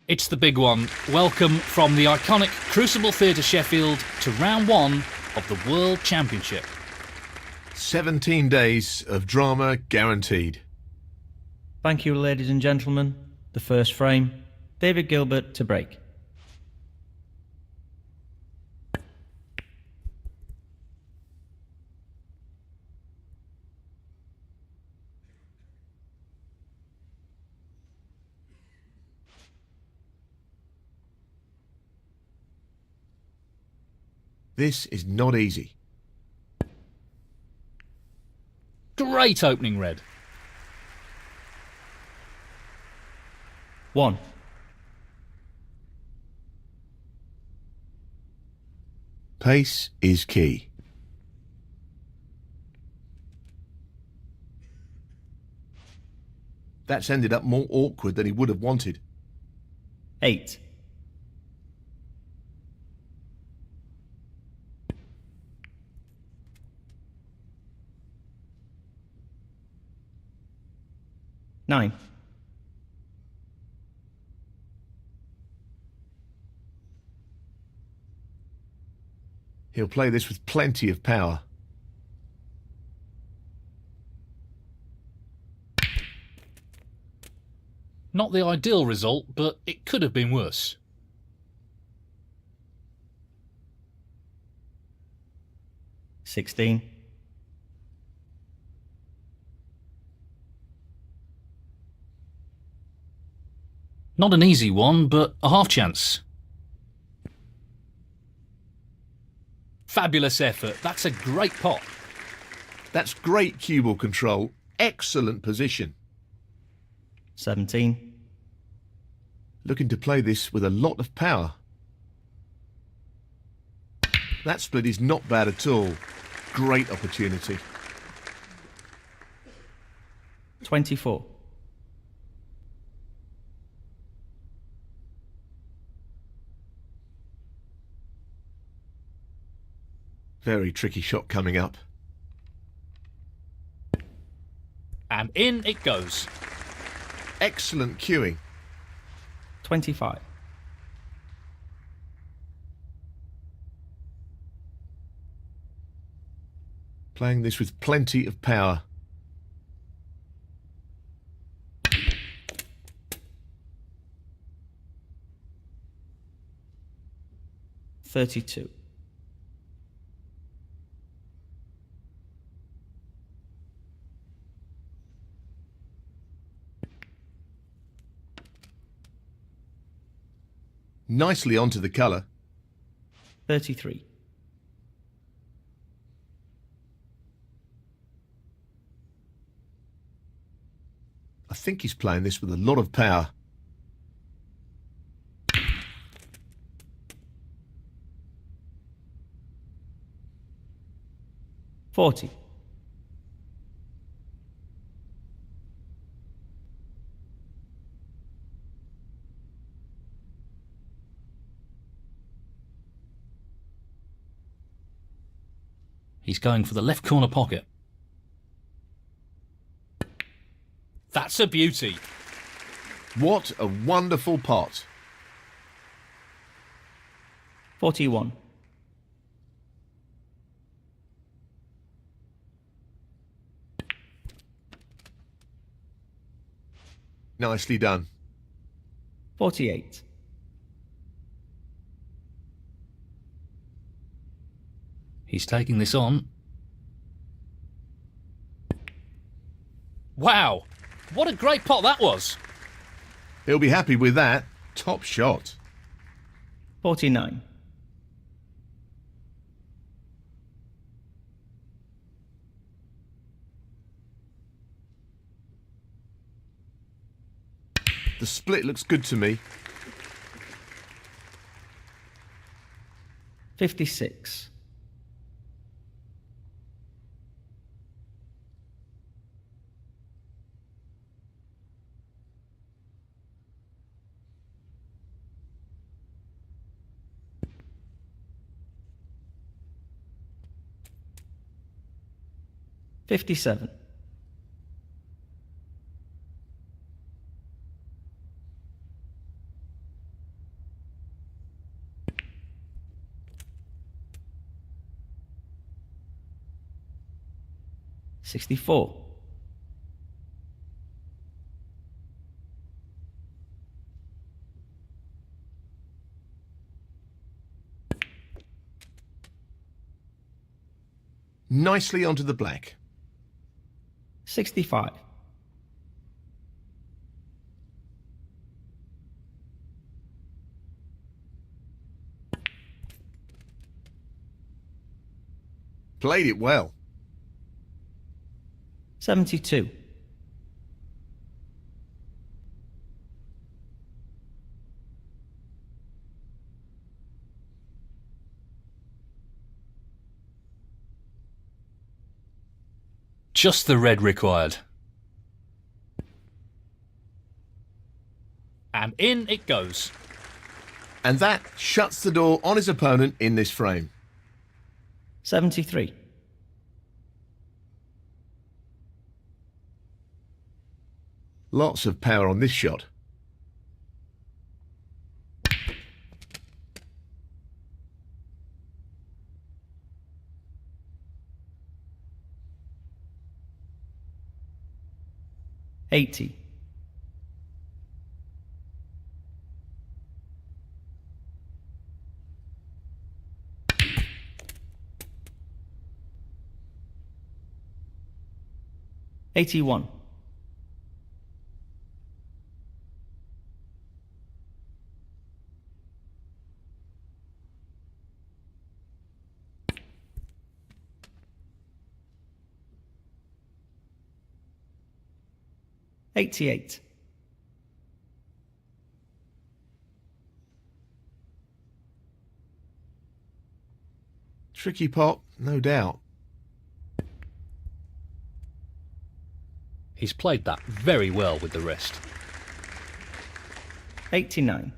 It's the big one. Welcome from the iconic Crucible Theatre Sheffield to round one of the World Championship. 17 days of drama guaranteed. Thank you, ladies and gentlemen. The first frame, David Gilbert to break. This is not easy. Great opening red. 1. Pace is key. That's ended up more awkward than he would have wanted. 8. Nine. He'll play this with plenty of power. Not the ideal result, but it could have been worse. 16. Not an easy one, but a half chance. Fabulous effort. That's a great pot. That's great cue ball control. Excellent position. 17. Looking to play this with a lot of power. That split is not bad at all. Great opportunity. 24. Very tricky shot coming up. And in it goes. Excellent cueing. 25. Playing this with plenty of power. $32. Nicely onto the colour. 33. I think he's playing this with a lot of power. $40. He's going for the left corner pocket. That's a beauty. What a wonderful pot. 41. Nicely done. 48. He's taking this on. Wow, what a great pot that was. He'll be happy with that. Top shot. 49. The split looks good to me. 56. $57. 64. Nicely onto the black. 65. Played it well. 72. Just the red required. And in it goes. And that shuts the door on his opponent in this frame. 73. Lots of power on this shot. $80. $81. $88. Tricky pot, no doubt. He's played that very well with the wrist. 89.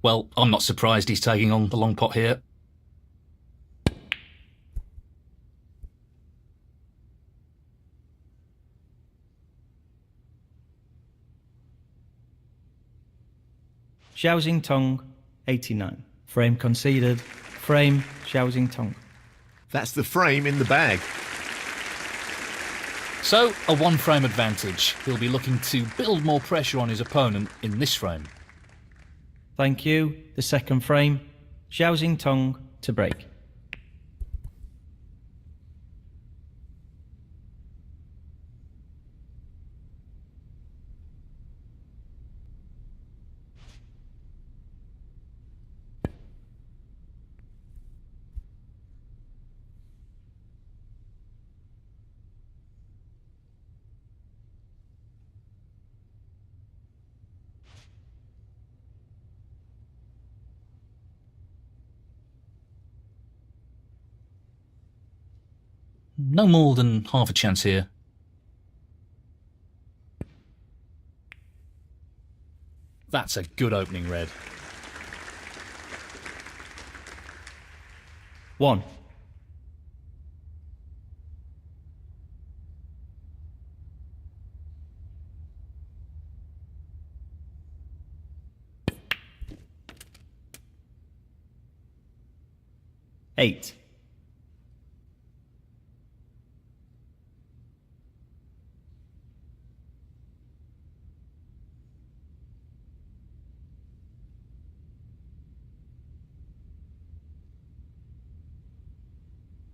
Well, I'm not surprised he's taking on the long pot here. Zhao Xintong, 89. Frame conceded. Frame, Zhao Xintong. That's the frame in the bag. So, a one-frame advantage. He'll be looking to build more pressure on his opponent in this frame. Thank you. The second frame, Zhao Xintong to break. No more than half a chance here. That's a good opening red. 1. $8.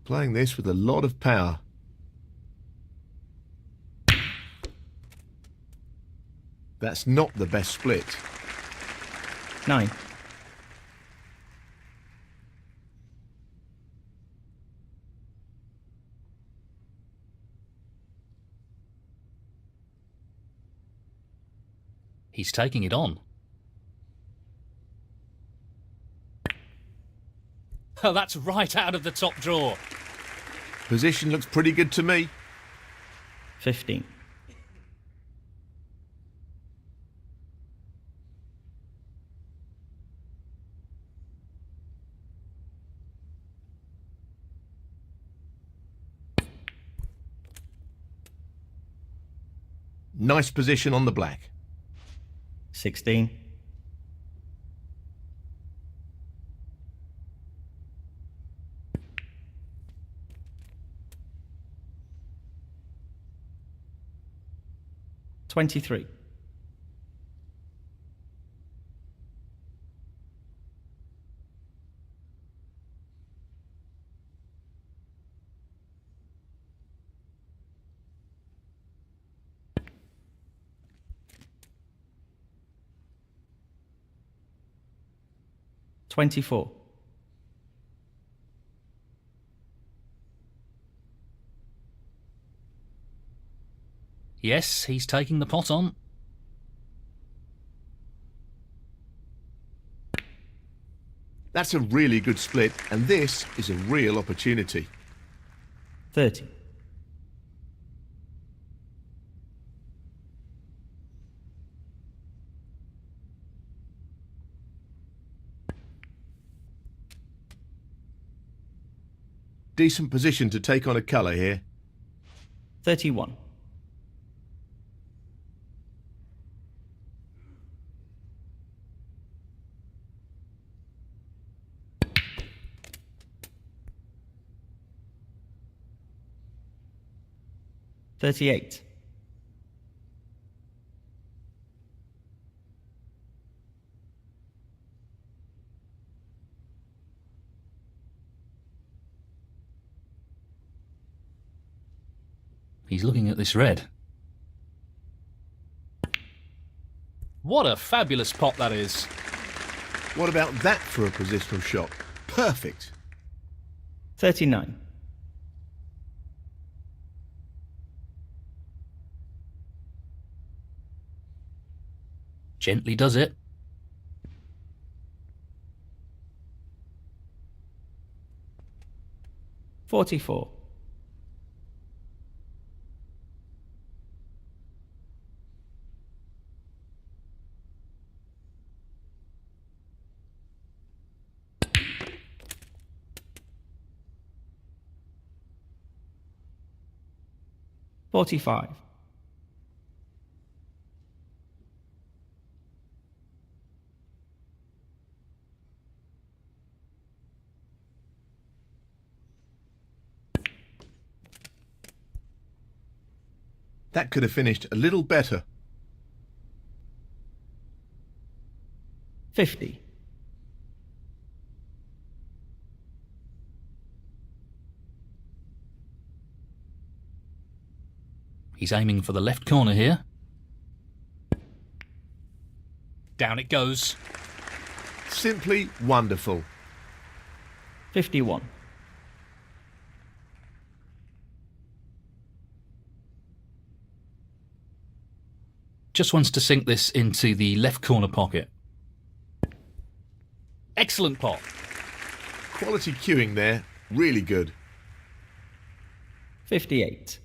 Playing this with a lot of power. That's not the best split. 9. He's taking it on. Oh, that's right out of the top drawer. Position looks pretty good to me. 15. Nice position on the black. 16. 23. $24. Yes, he's taking the pot on. That's a really good split, and this is a real opportunity. 30. Decent position to take on a colour here. 31. $38. He's looking at this red. What a fabulous pot that is. What about that for a positional shot? Perfect. 39. Gently does it. $44. $45. That could have finished a little better. 50. He's aiming for the left corner here. Down it goes. Simply wonderful. 51. Just wants to sink this into the left corner pocket. Excellent pot. Quality cueing there. Really good. 58.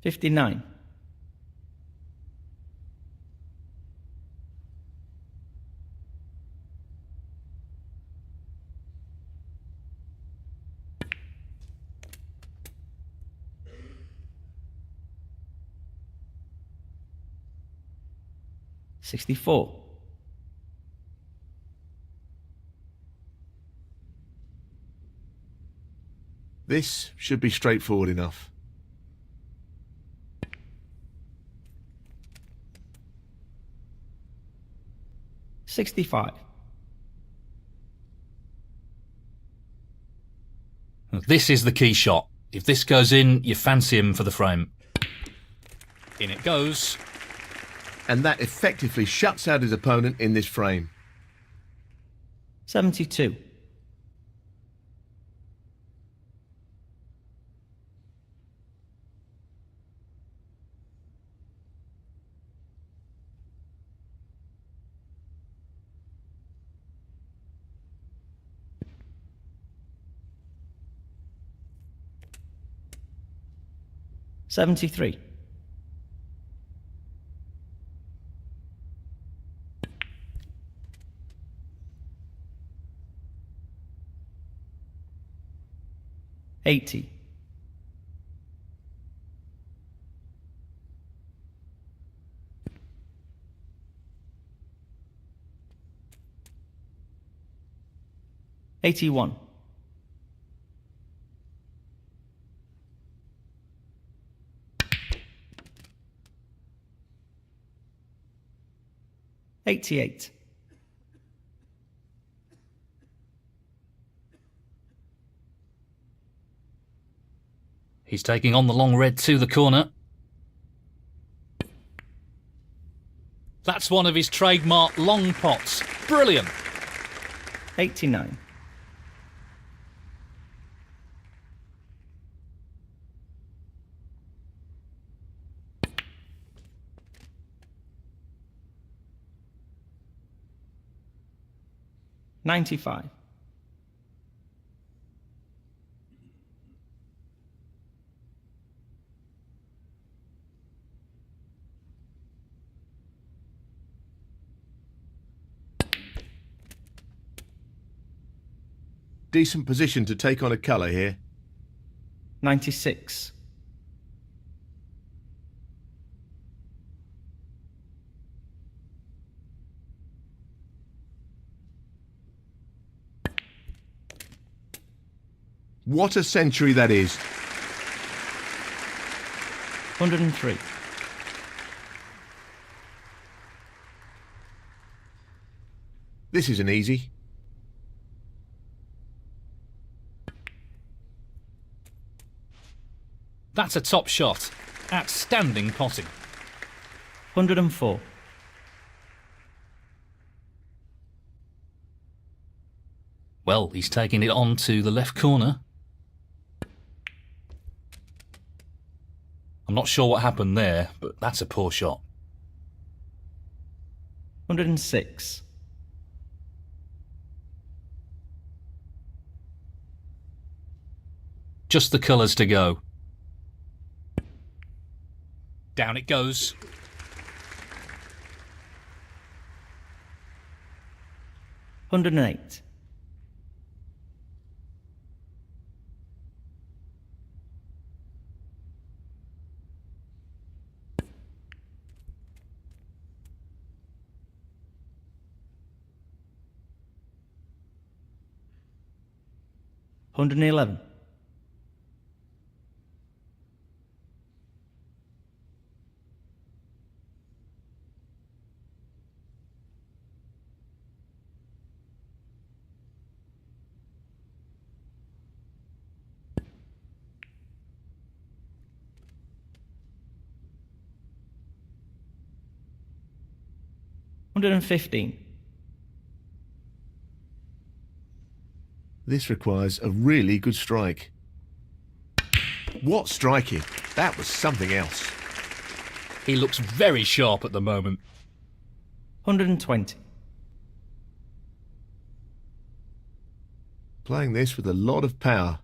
$59. $64. This should be straightforward enough. $65. This is the key shot. If this goes in, you fancy him for the frame. In it goes. And that effectively shuts out his opponent in this frame. 72. $73. $80. 81. 88. 'He's taking on the long red to the corner. That's one of his trademark long pots. Brilliant. 89. 95. 'Decent position to take on a colour here. 96. 'What a century that is. 103. 'This isn't easy. 'That's a top shot. Outstanding potting. 104. 'Well, he's taking it on to the left corner. I'm not sure what happened there, but that's a poor shot. 106. 'Just the colours to go. Down it goes. 108. 111. 115. This requires a really good strike. What striking? That was something else. He looks very sharp at the moment. 120. Playing this with a lot of power.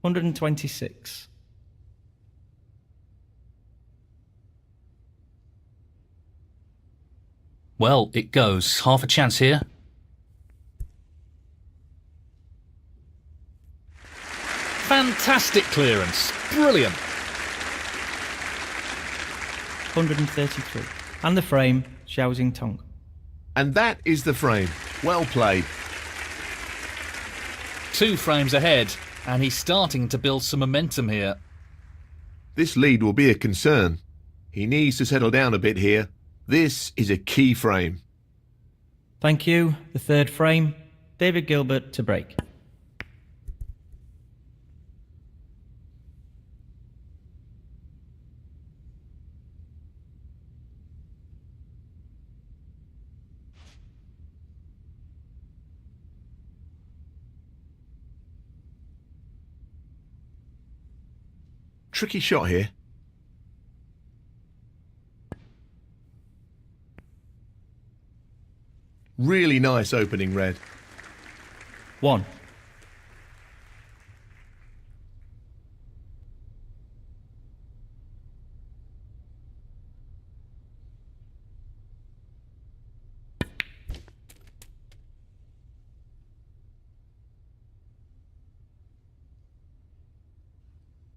$126. Well, it goes. Half a chance here. Fantastic clearance. Brilliant. 133. And the frame, Zhao Xintong. And that is the frame. Well played. 2 frames ahead, and he's starting to build some momentum here. This lead will be a concern. He needs to settle down a bit here. This is a key frame. Thank you. The third frame, David Gilbert to break. Tricky shot here. Really nice opening red. 1.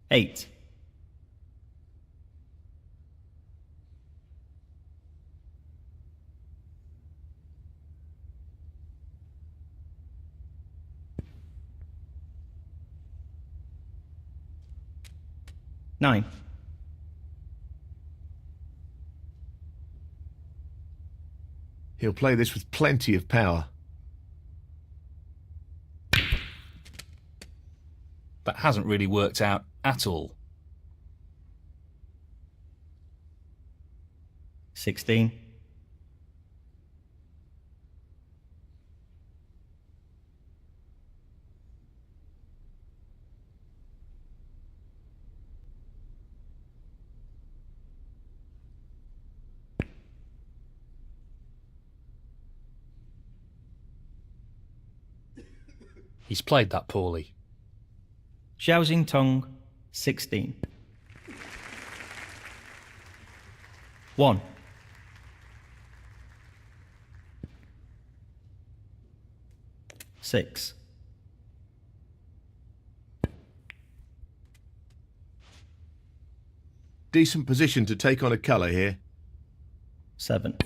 8. 9. He'll play this with plenty of power. That hasn't really worked out at all. 16. He's played that poorly. Zhao Xintong, 16. 1. Six. Decent position to take on a colour here. 7.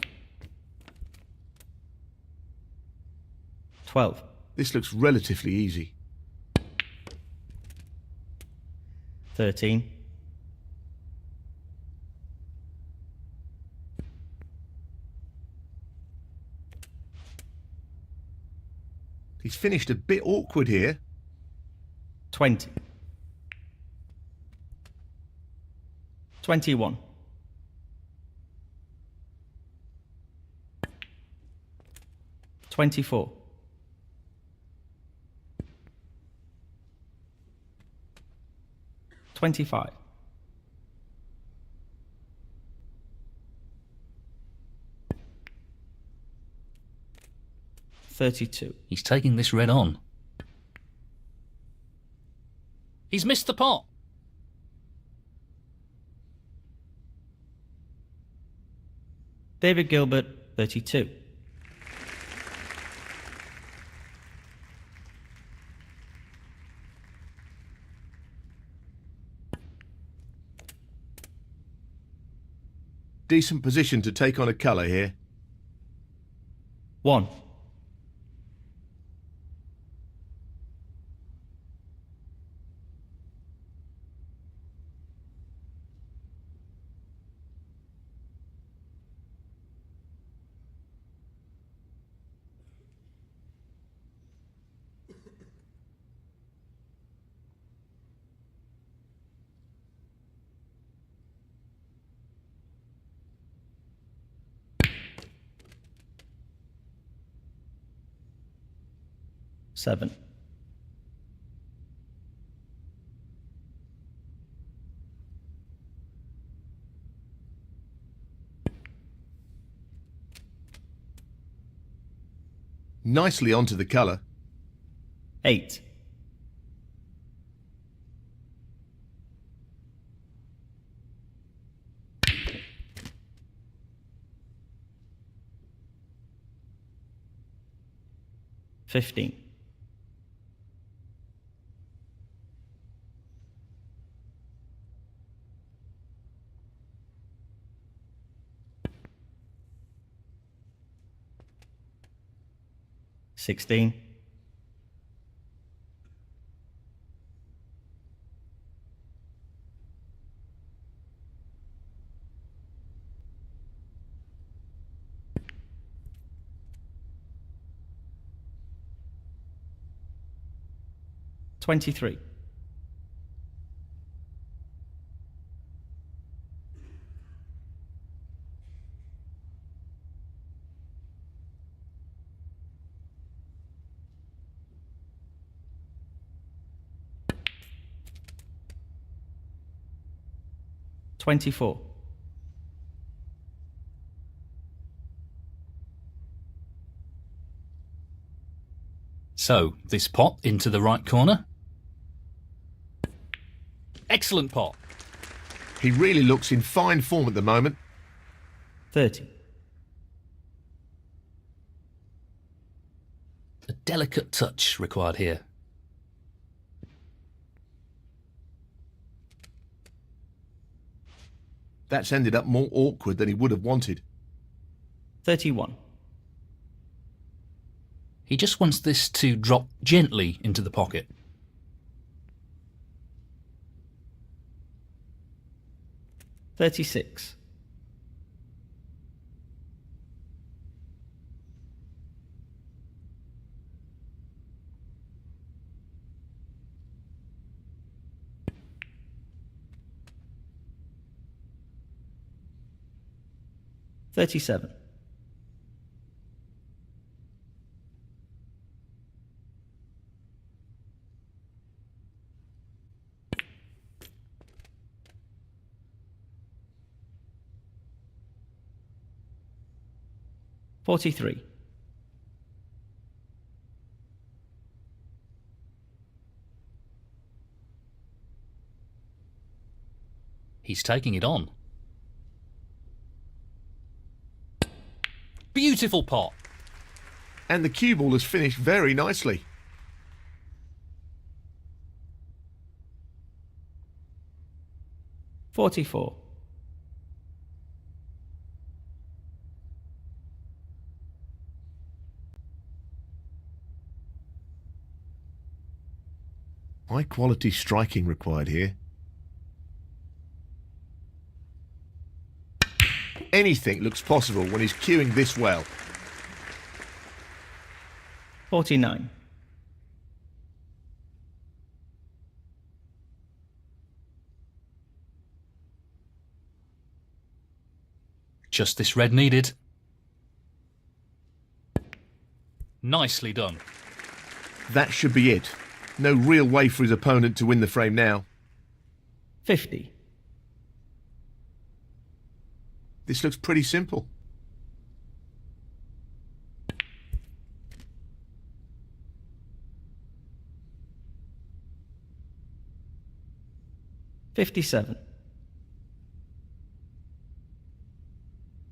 12. This looks relatively easy. 13. 'He's finished a bit awkward here. 20. 21. 24. 25. 32. He's taking this red on. He's missed the pot. David Gilbert, 32. Decent position to take on a colour here. 1. 7. 'Nicely onto the colour. 8. 15. 16. 23. 24. So, this pot into the right corner. Excellent pot. He really looks in fine form at the moment. 30. A delicate touch required here. That's ended up more awkward than he would have wanted. 31. He just wants this to drop gently into the pocket. 36. 37. 43. 'He's taking it on. Beautiful pot. And the cue ball has finished very nicely. $44. High quality striking required here. Anything looks possible when he's cueing this well. 49. Just this red needed. Nicely done. That should be it. No real way for his opponent to win the frame now. 50. This looks pretty simple. $57.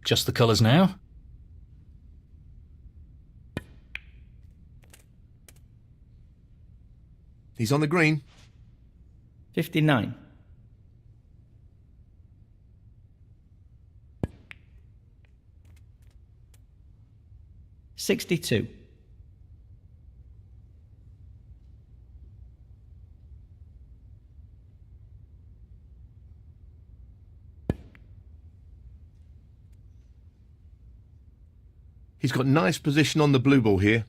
Just the colours now. He's on the green. 59. 62. He's got nice position on the blue ball here.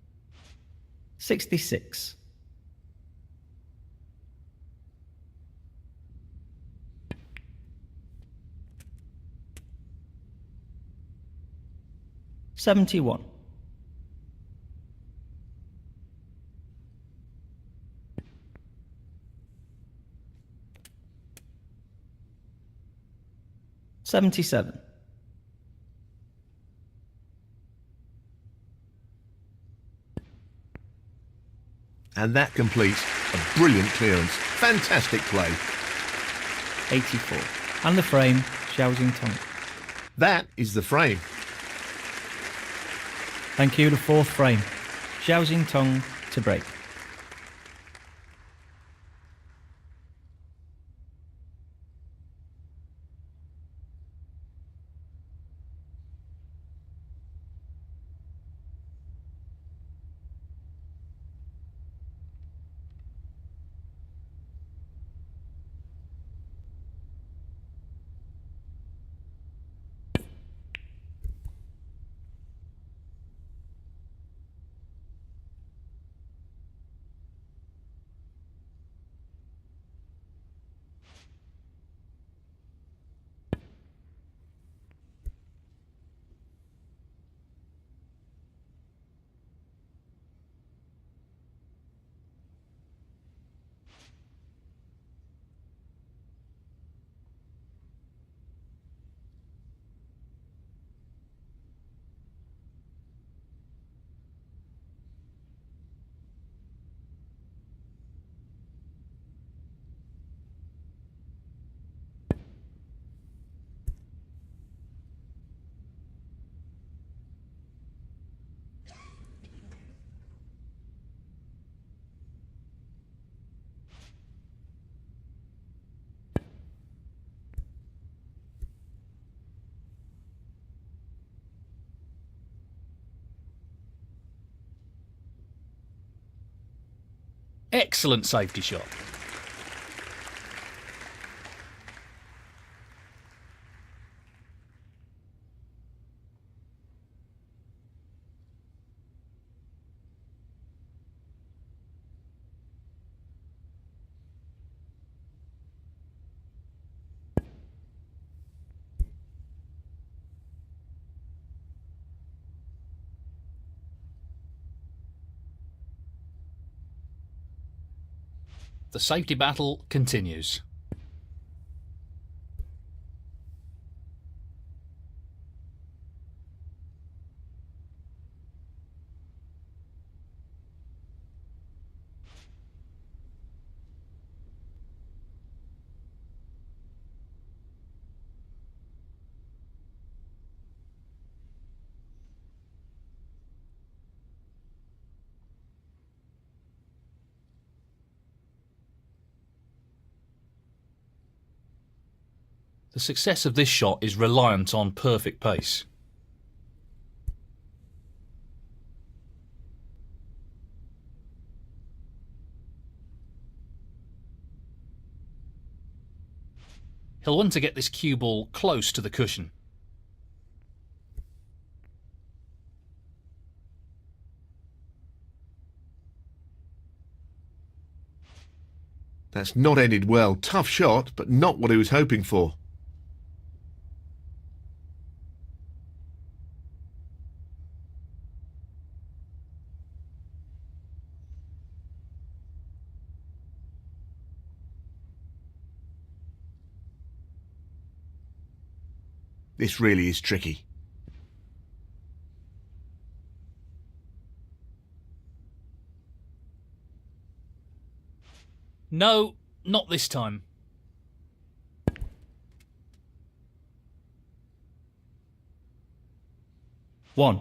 66. 71. 77. 'And that completes a brilliant clearance. Fantastic play. 84. And the frame, Zhao Xintong. That is the frame. Thank you, the fourth frame. Zhao Xintong to break. Excellent safety shot. The safety battle continues. The success of this shot is reliant on perfect pace. He'll want to get this cue ball close to the cushion. That's not ended well. Tough shot, but not what he was hoping for. This really is tricky. No, not this time. One.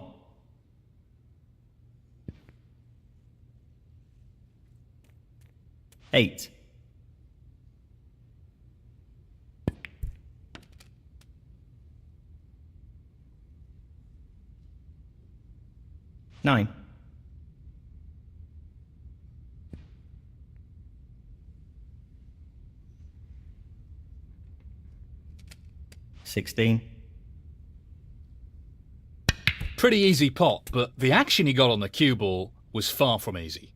Eight. Nine. 16. Pretty easy pot, but the action he got on the cue ball was far from easy.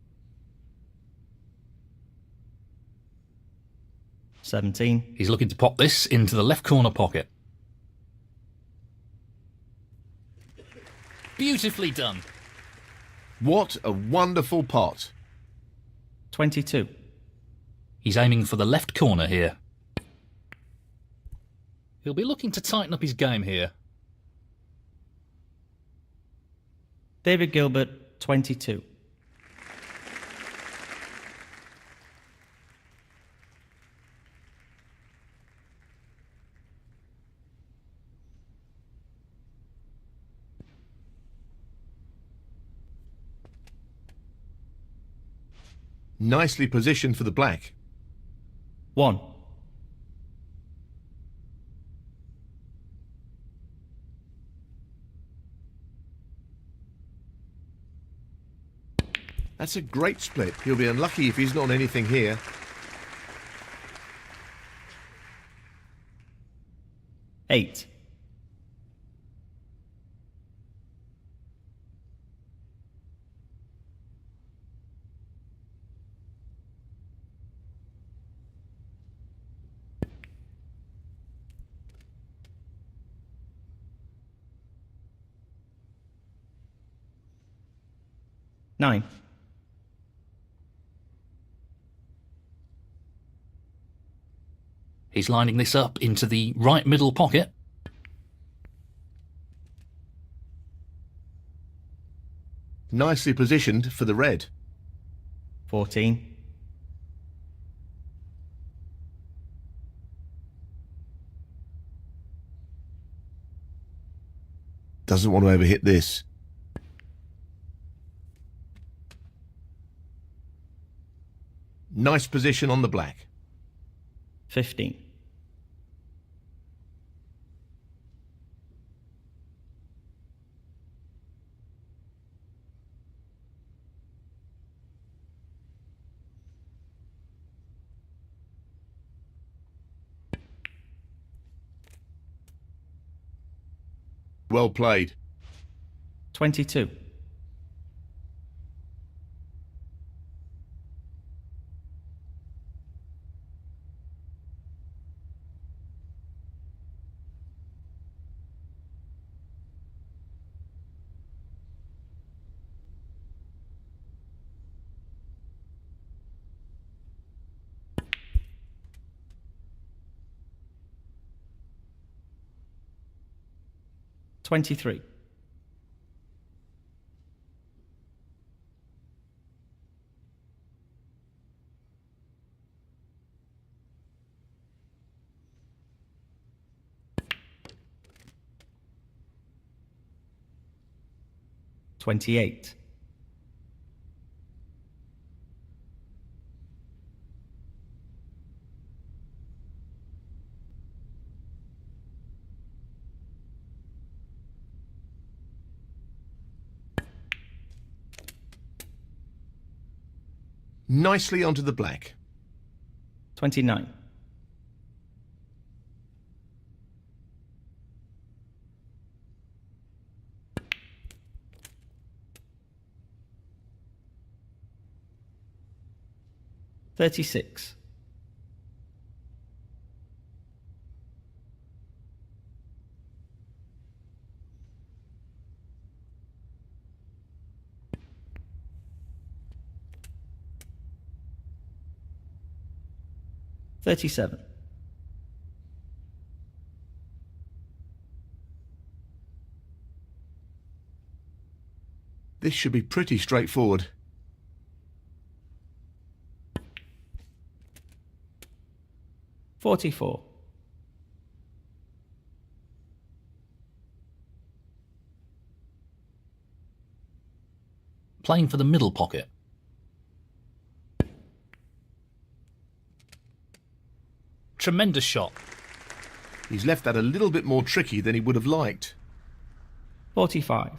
17. He's looking to pop this into the left corner pocket. Beautifully done. What a wonderful pot. 22. He's aiming for the left corner here. He'll be looking to tighten up his game here. David Gilbert, 22. Nicely positioned for the black. 1. That's a great split. He'll be unlucky if he's not on anything here. 8. 9. He's lining this up into the right middle pocket. Nicely positioned for the red. 14. Doesn't want to overhit this. Nice position on the black. 15. Well played. 22. 23. $28. Nicely onto the black. 29. $36. $37. This should be pretty straightforward. $44. Playing for the middle pocket. Tremendous shot. He's left that a little bit more tricky than he would have liked. 45.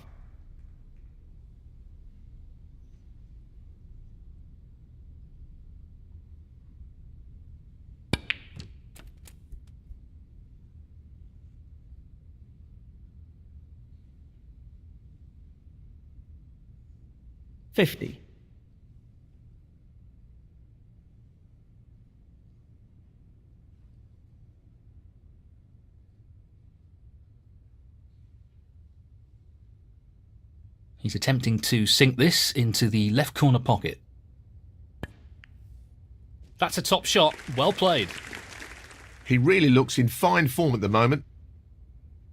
$50. He's attempting to sink this into the left corner pocket. That's a top shot. Well played. He really looks in fine form at the moment.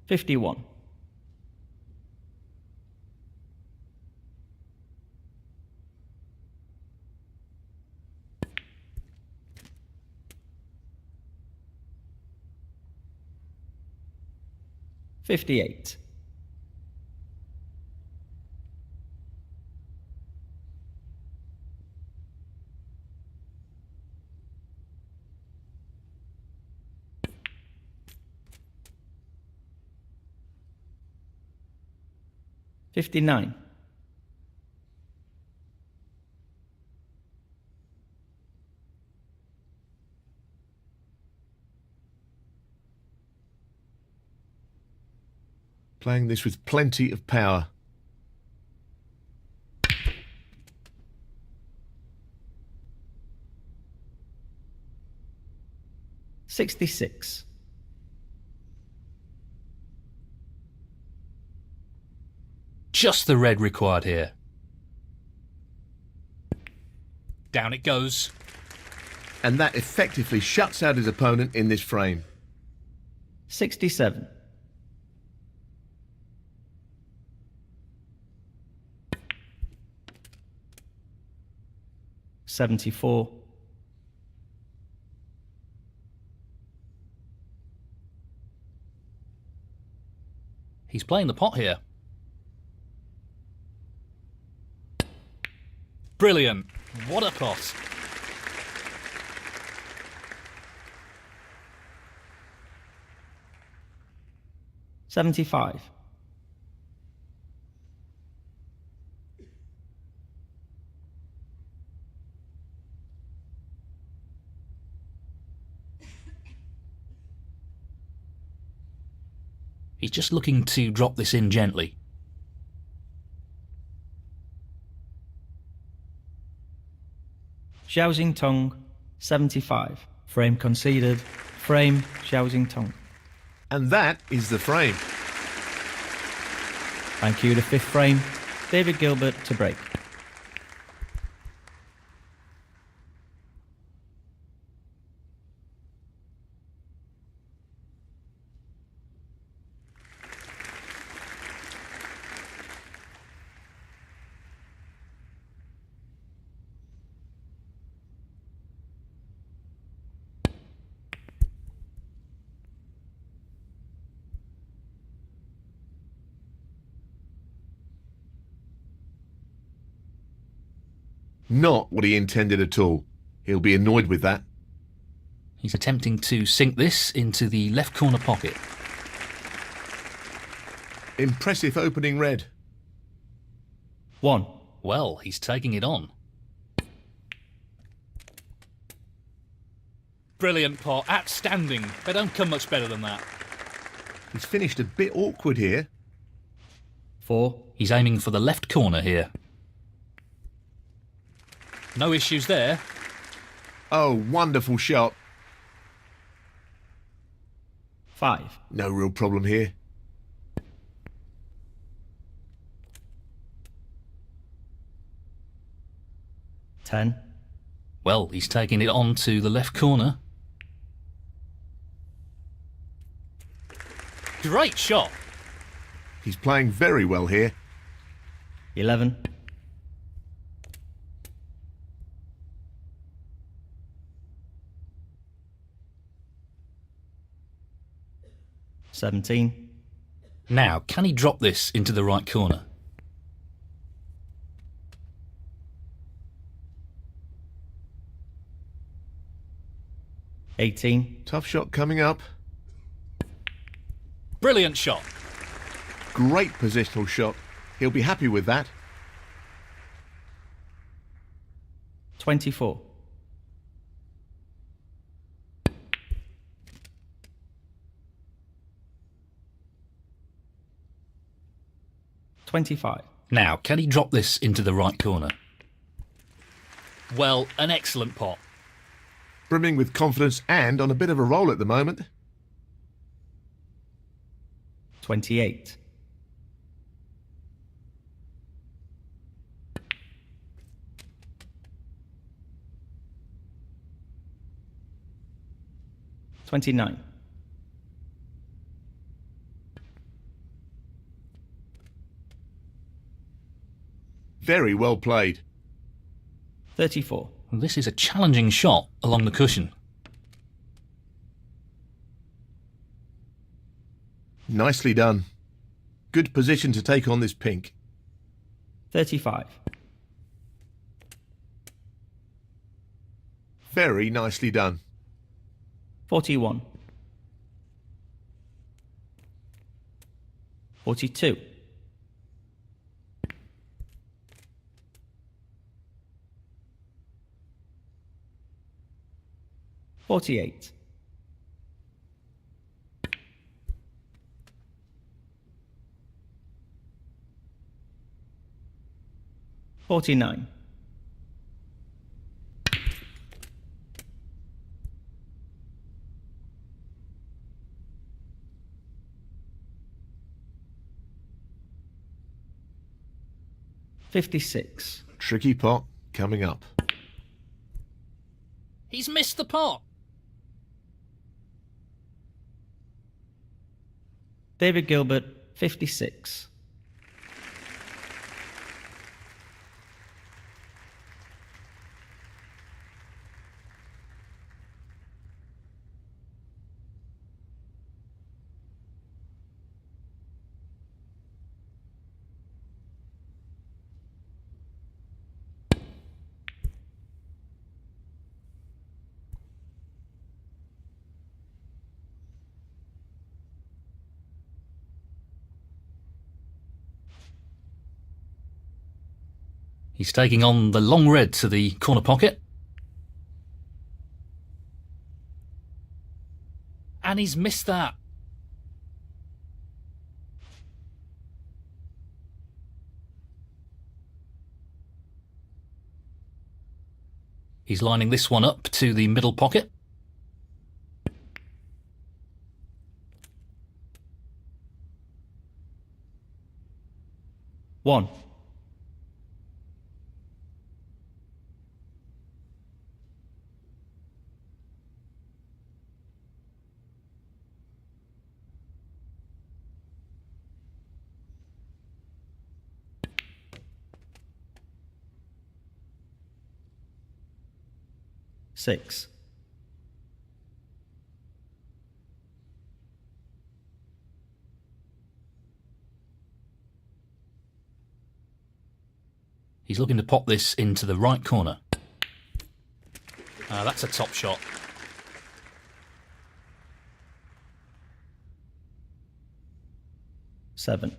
51. $58. $59. Playing this with plenty of power. $66. Just the red required here. Down it goes. And that effectively shuts out his opponent in this frame. 67. $74. He's playing the pot here. Brilliant. What a pot. $75. He's just looking to drop this in gently. Zhao Xintong, 75. Frame conceded. Frame, Zhao Xintong. And that is the frame. Thank you, the fifth frame. David Gilbert to break. Not what he intended at all. He'll be annoyed with that. He's attempting to sink this into the left corner pocket. Impressive opening red. 1. Well, he's taking it on. Brilliant pot, outstanding. They don't come much better than that. He's finished a bit awkward here. 4. He's aiming for the left corner here. No issues there. Oh, wonderful shot. 5. No real problem here. 10. Well, he's taking it on to the left corner. Great shot. He's playing very well here. 11. 17. Now, can he drop this into the right corner? 18. Tough shot coming up. Brilliant shot. Great positional shot. He'll be happy with that. 24. 25. Now, can he drop this into the right corner? Well, an excellent pot. Brimming with confidence and on a bit of a roll at the moment. 28. 29. 'Very well played. 34. This is a challenging shot along the cushion. Nicely done. Good position to take on this pink. 35. Very nicely done. 41. 42. 48. 49. 56. Tricky pot coming up. He's missed the pot. David Gilbert, 56. He's taking on the long red to the corner pocket. And he's missed that. He's lining this one up to the middle pocket. One. 6. He's looking to pop this into the right corner. That's a top shot. Seven.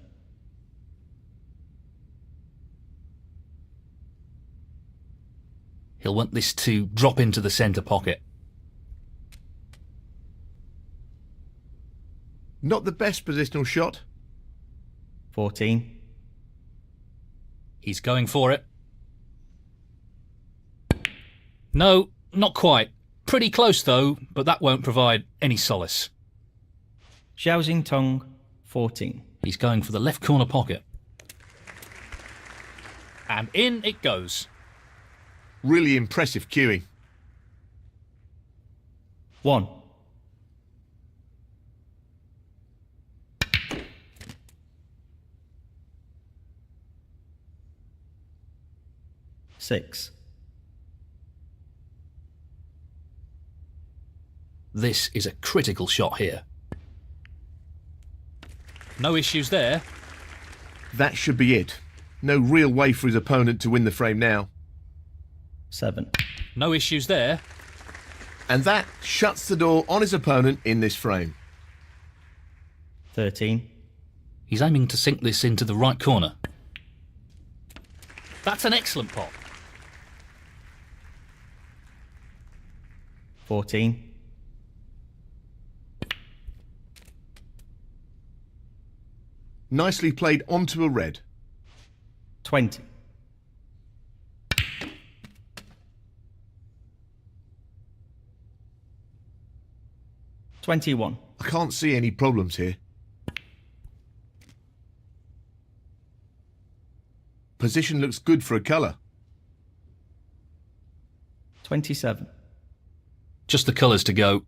He'll want this to drop into the centre pocket. Not the best positional shot. 14. He's going for it. No, not quite. Pretty close though, but that won't provide any solace. Zhao Xintong, 14. He's going for the left corner pocket. And in it goes. Really impressive cueing. 1. Six. This is a critical shot here. No issues there. That should be it. No real way for his opponent to win the frame now. 7. No issues there. And that shuts the door on his opponent in this frame. 13. He's aiming to sink this into the right corner. That's an excellent pot. 14. Nicely played onto a red. 20. 21. I can't see any problems here. Position looks good for a colour. 27. Just the colours to go.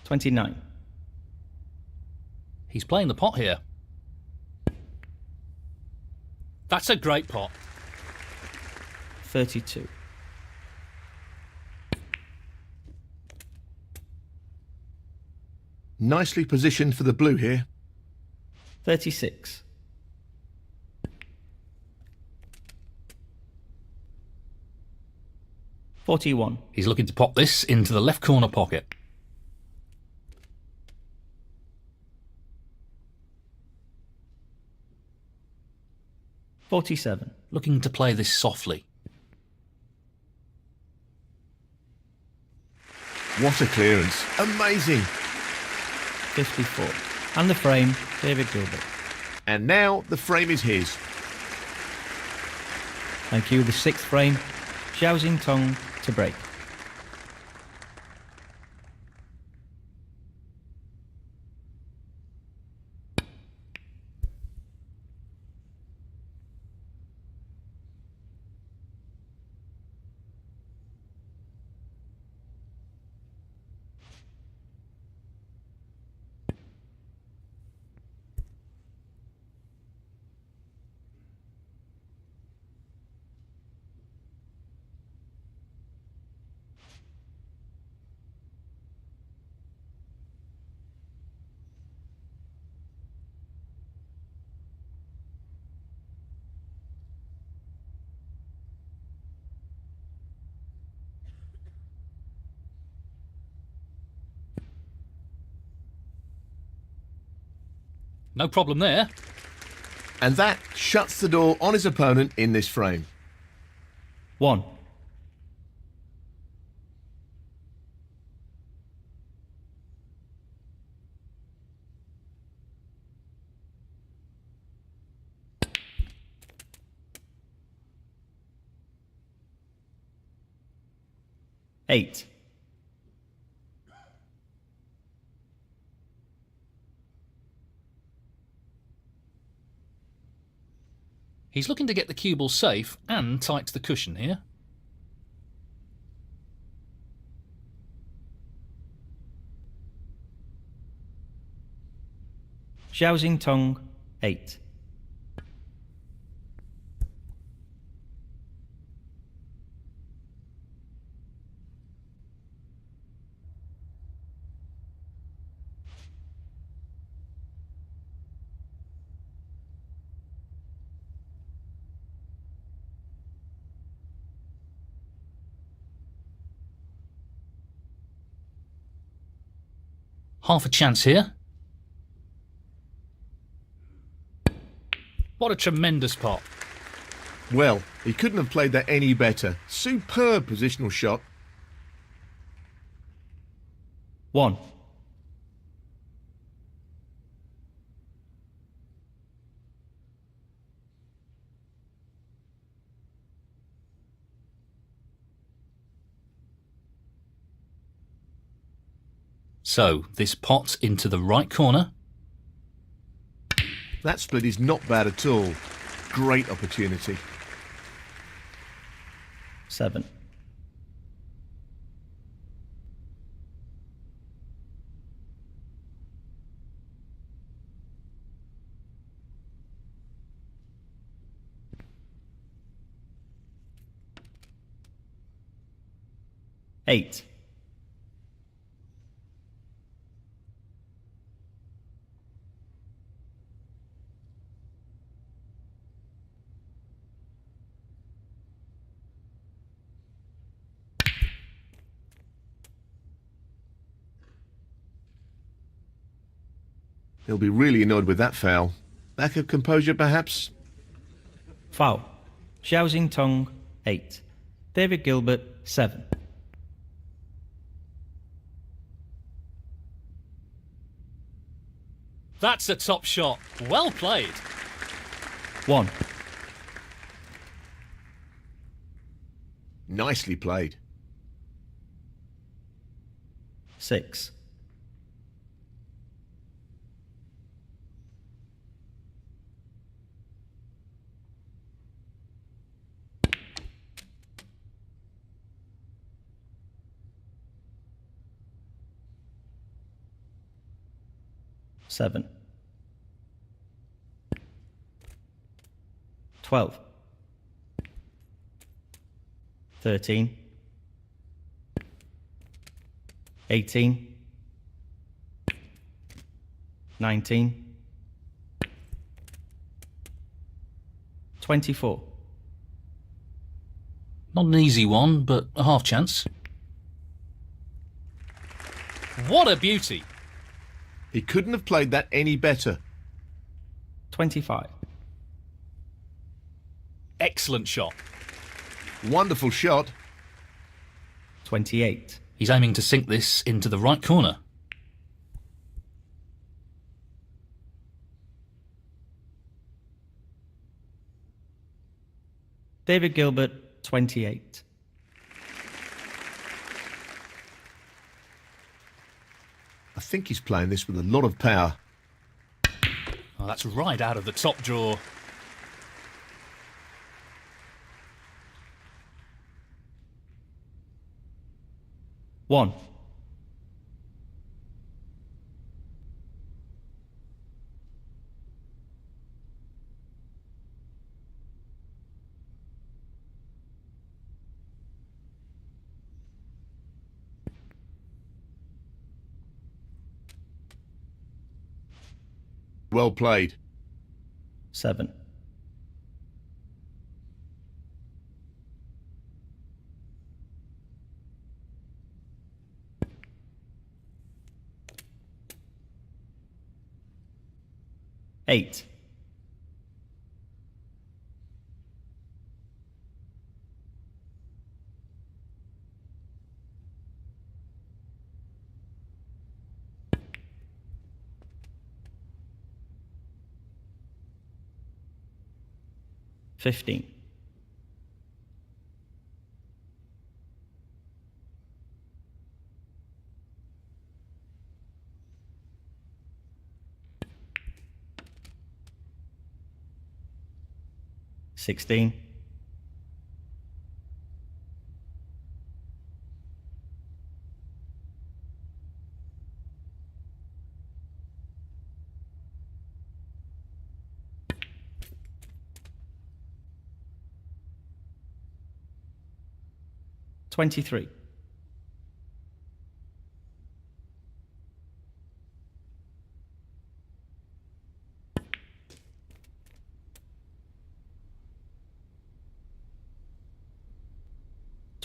$29. He's playing the pot here. That's a great pot. 32. Nicely positioned for the blue here. 36. 41. He's looking to pop this into the left corner pocket. 47. Looking to play this softly. What a clearance. Amazing. 54. And the frame, David Gilbert. And now the frame is his. Thank you. The sixth frame, Zhao Xintong to break. No problem there. And that shuts the door on his opponent in this frame. 1. Eight. He's looking to get the cue ball safe and tight to the cushion here. Zhao Xintong, 8. Half a chance here. What a tremendous pot. Well, he couldn't have played that any better. Superb positional shot. 1. So, this pot into the right corner. That split is not bad at all. Great opportunity. 7. Eight. He'll be really annoyed with that foul. Lack of composure, perhaps? Foul. Zhao Xintong, 8. David Gilbert, 7. That's a top shot. Well played. 1. Nicely played. 6. 7. 12. 13. 18. 19. 24. Not an easy one, but a half chance. What a beauty. He couldn't have played that any better. 25. Excellent shot. Wonderful shot. 28. He's aiming to sink this into the right corner. David Gilbert, 28. I think he's playing this with a lot of power. Oh, that's right out of the top drawer. One. Well played. 7. 8. 15. 16. 23.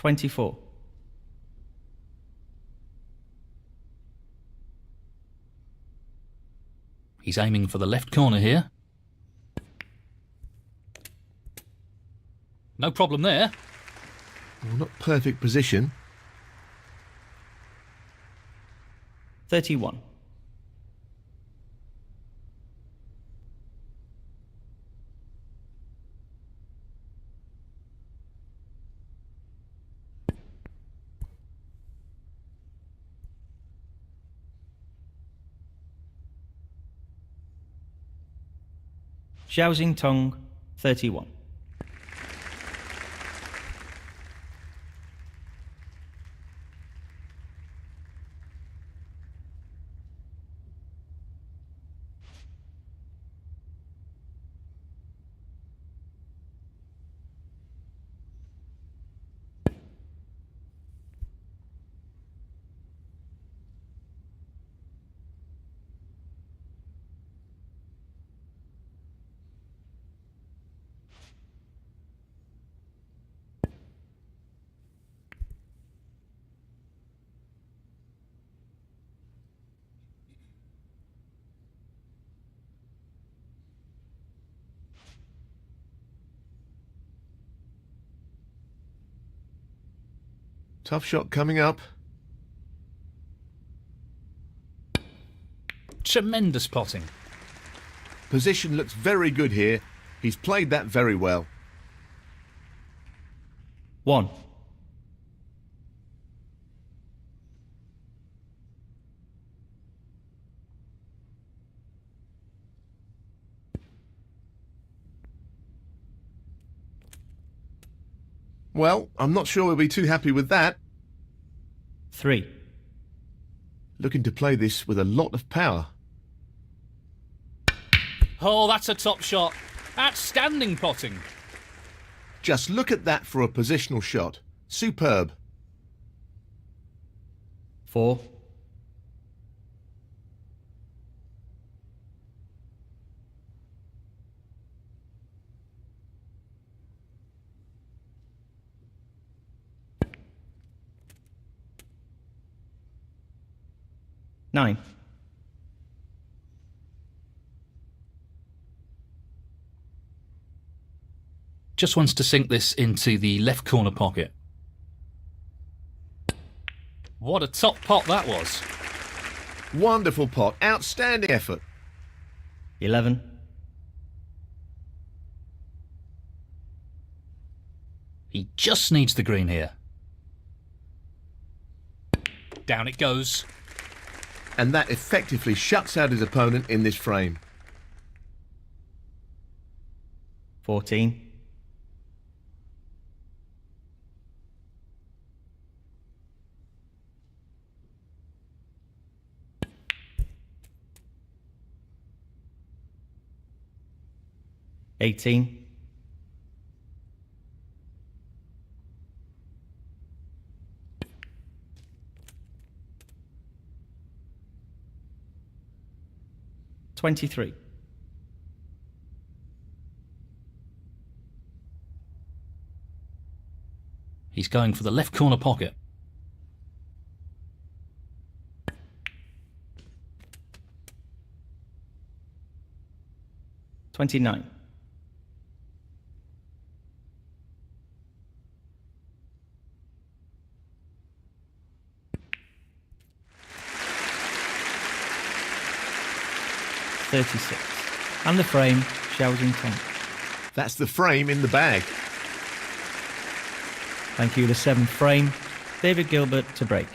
24. He's aiming for the left corner here. No problem there. Well, not perfect position. 31. Zhao Xintong, 31. Tough shot coming up. Tremendous potting. Position looks very good here. He's played that very well. 1. Well, I'm not sure we'll be too happy with that. 3. Looking to play this with a lot of power. Oh, that's a top shot. Outstanding potting. Just look at that for a positional shot. Superb. 4. 9. Just wants to sink this into the left corner pocket. What a top pot that was. Wonderful pot. Outstanding effort. 11. He just needs the green here. Down it goes. And that effectively shuts out his opponent in this frame. 14. 18. 23. He's going for the left corner pocket. 29. 36. And the frame, Zhao Xintong. That's the frame in the bag. Thank you, the 7th frame, David Gilbert to break.